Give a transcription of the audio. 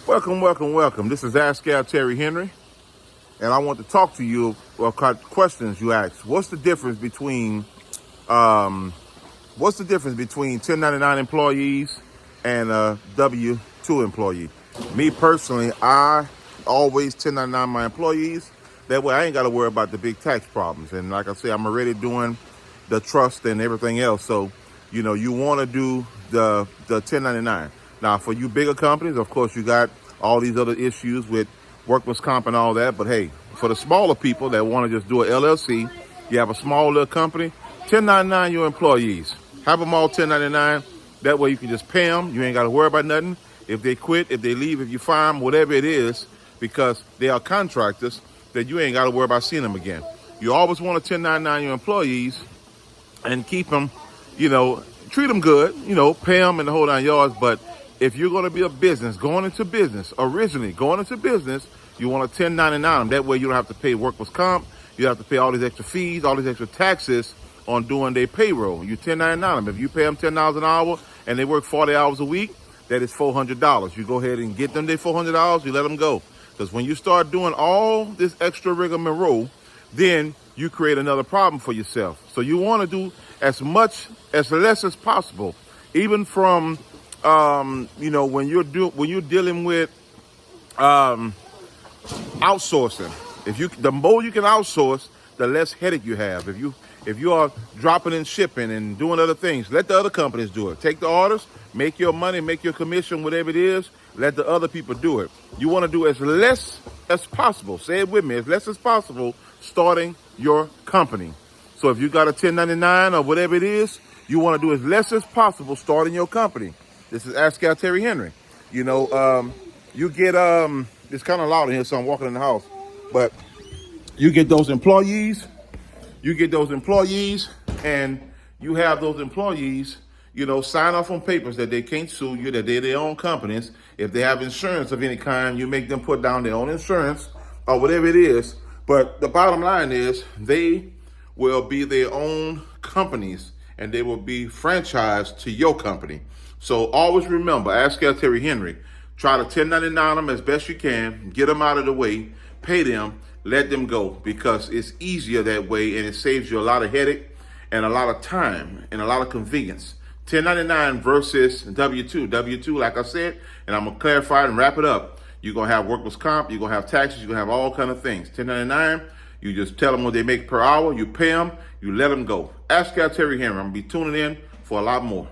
Welcome, welcome, welcome. This is Ask Al Terry Henry, and I want to talk to you about questions you asked. What's the difference between 1099 employees and a W-2 employee? Me personally, I always 1099 my employees. That way I ain't got to worry about the big tax problems. And like I say, I'm already doing the trust and everything else. So, you want to do the 1099. Now, for you bigger companies, of course, you got all these other issues with workman's comp and all that. But hey, for the smaller people that want to just do an LLC, you have a small little company, 1099 your employees. Have them all 1099. That way you can just pay them. You ain't got to worry about nothing. If they quit, if they leave, if you fire them, whatever it is, because they are contractors, then you ain't got to worry about seeing them again. You always want to 1099 your employees and keep them, treat them good, pay them and the whole 9 yards. But if you're going to be a business, going into business, you want to 1099 them. That way you don't have to pay workers' comp. You don't have to pay all these extra fees, all these extra taxes on doing their payroll. You 1099 them. If you pay them $10 an hour and they work 40 hours a week, that is $400. You go ahead and get them their $400, you let them go. Because when you start doing all this extra rigmarole, then you create another problem for yourself. So you want to do as less as possible, even from when you're dealing with outsourcing. The more you can outsource, the less headache you have. If you are dropping and shipping and doing other things, let the other companies do it. Take the orders, make your money, make your commission, whatever it is. Let the other people do it. You want to do as less as possible. Say it with me, as less as possible, starting your company. So if you got a 1099 or whatever it is, you want to do as less as possible starting your company. This is Ask Al Terry Henry. You get, it's kind of loud in here, so I'm walking in the house. But you get those employees, and you have those employees, sign off on papers that they can't sue you, that they're their own companies. If they have insurance of any kind, you make them put down their own insurance or whatever it is. But the bottom line is they will be their own companies and they will be franchised to your company. So always remember, Ask Al Terry Henry. Try to 1099 them as best you can, get them out of the way, pay them, let them go, because it's easier that way and it saves you a lot of headache and a lot of time and a lot of convenience. 1099 versus W-2. W-2, like I said, and I'm going to clarify it and wrap it up. You're going to have workers' comp, you're going to have taxes, you're going to have all kind of things. 1099, you just tell them what they make per hour, you pay them, you let them go. Ask Al Terry Henry. I'm going to be tuning in for a lot more.